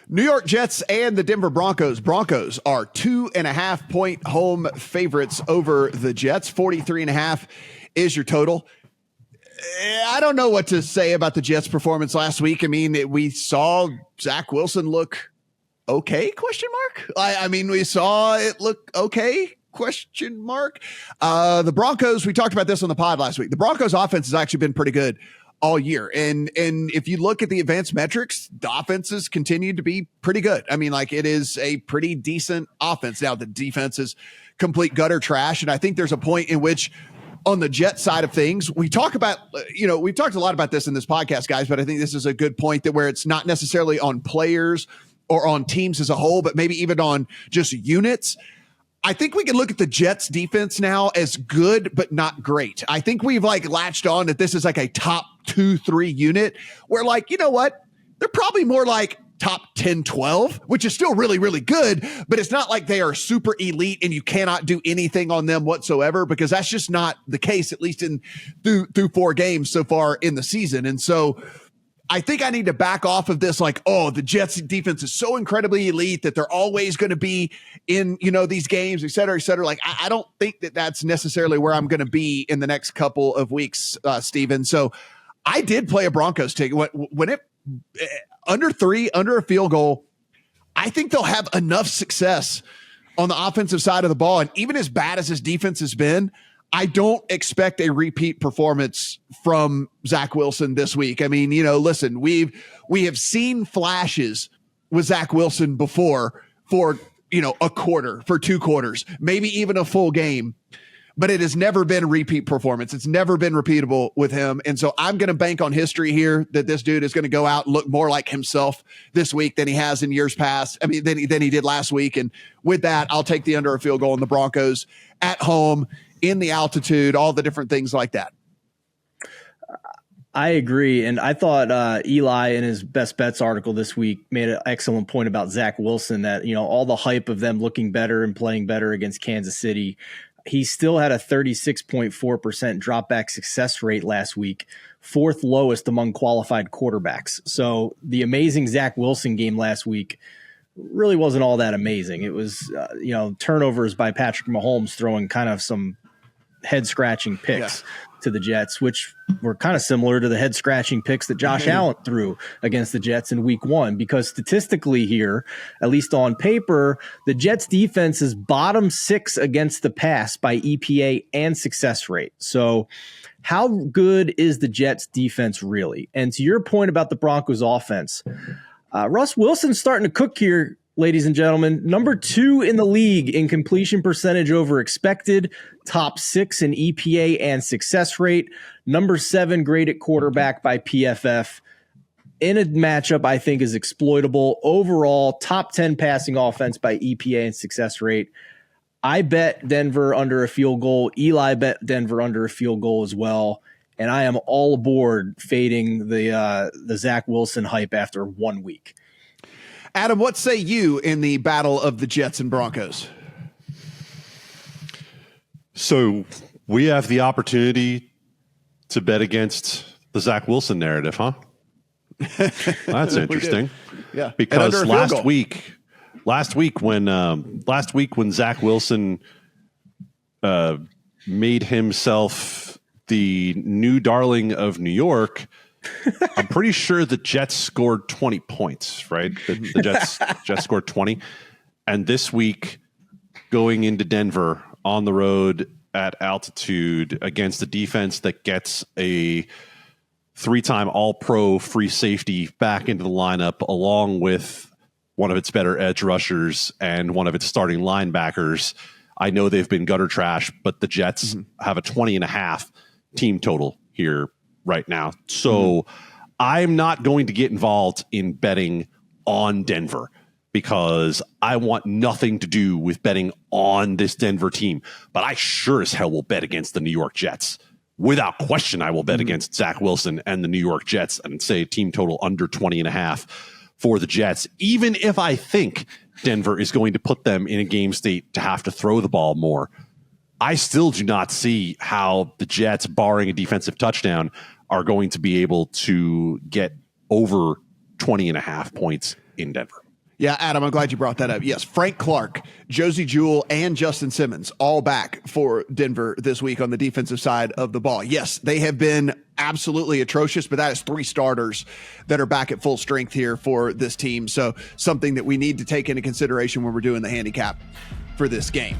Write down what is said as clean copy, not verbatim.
New York Jets and the Denver Broncos. Broncos are 2.5-point home favorites over the Jets. 43.5 is your total. I don't know what to say about the Jets' performance last week. I mean, we saw Zach Wilson look okay, question mark. I mean, we saw it look okay, question mark. The Broncos, we talked about this on the pod last week. The Broncos offense has actually been pretty good all year. And if you look at the advanced metrics, the offenses continue to be pretty good. I mean, like, it is a pretty decent offense. Now the defense is complete gutter trash. And I think there's a point in which on the Jet side of things, we talk about, we've talked a lot about this in this podcast, guys, but I think this is a good point that where it's not necessarily on players or on teams as a whole, but maybe even on just units. I think we can look at the Jets defense now as good, but not great. I think we've latched on that this is like a top 2-3 unit where you know what? They're probably more like top 10, 12, which is still really, really good, but it's not like they are super elite and you cannot do anything on them whatsoever, because that's just not the case, at least through 4 games so far in the season. And so I think I need to back off of this, the Jets defense is so incredibly elite that they're always going to be in, these games, et cetera, et cetera. I don't think that that's necessarily where I'm going to be in the next couple of weeks, Steven. So I did play a Broncos ticket when it under 3, under a field goal. I think they'll have enough success on the offensive side of the ball. And even as bad as his defense has been, I don't expect a repeat performance from Zach Wilson this week. I mean, listen, we have seen flashes with Zach Wilson before for, a quarter, for 2 quarters, maybe even a full game, but it has never been a repeat performance. It's never been repeatable with him. And so I'm going to bank on history here that this dude is going to go out and look more like himself this week than he has in years past. I mean, than he did last week. And with that, I'll take the under a field goal on the Broncos at home, in the altitude, all the different things like that. I agree. And I thought Eli in his Best Bets article this week made an excellent point about Zach Wilson, that, all the hype of them looking better and playing better against Kansas City, he still had a 36.4% drop back success rate last week, 4th lowest among qualified quarterbacks. So the amazing Zach Wilson game last week really wasn't all that amazing. It was, turnovers by Patrick Mahomes throwing kind of some head-scratching picks to the Jets, which were kind of similar to the head-scratching picks that Josh Allen threw against the Jets in week 1, because statistically here, at least on paper, the Jets defense is bottom 6 against the pass by EPA and success rate. So how good is the Jets defense really? And to your point about the Broncos offense, Russ Wilson's starting to cook here, ladies and gentlemen. Number 2 in the league in completion percentage over expected, top 6 in EPA and success rate, number 7 graded quarterback by PFF. In a matchup I think is exploitable. Overall, top 10 passing offense by EPA and success rate. I bet Denver under a field goal. Eli bet Denver under a field goal as well. And I am all aboard fading the Zach Wilson hype after 1 week. Adam, what say you in the battle of the Jets and Broncos? So we have the opportunity to bet against the Zach Wilson narrative, huh? That's interesting. Yeah, because last week when Zach Wilson made himself the new darling of New York, I'm pretty sure the Jets scored 20 points, right? The Jets scored 20. And this week, going into Denver on the road at altitude against a defense that gets a 3-time All-Pro free safety back into the lineup, along with one of its better edge rushers and one of its starting linebackers. I know they've been gutter trash, but the Jets have a 20.5 team total here right now. So I'm not going to get involved in betting on Denver because I want nothing to do with betting on this Denver team. But I sure as hell will bet against the New York Jets. Without question, I will bet against Zach Wilson and the New York Jets and say team total under 20.5 for the Jets, even if I think Denver is going to put them in a game state to have to throw the ball more. I still do not see how the Jets, barring a defensive touchdown, are going to be able to get over 20.5 points in Denver. Yeah, Adam, I'm glad you brought that up. Yes, Frank Clark, Josie Jewell, and Justin Simmons all back for Denver this week on the defensive side of the ball. Yes, they have been absolutely atrocious, but that is 3 starters that are back at full strength here for this team. So something that we need to take into consideration when we're doing the handicap for this game.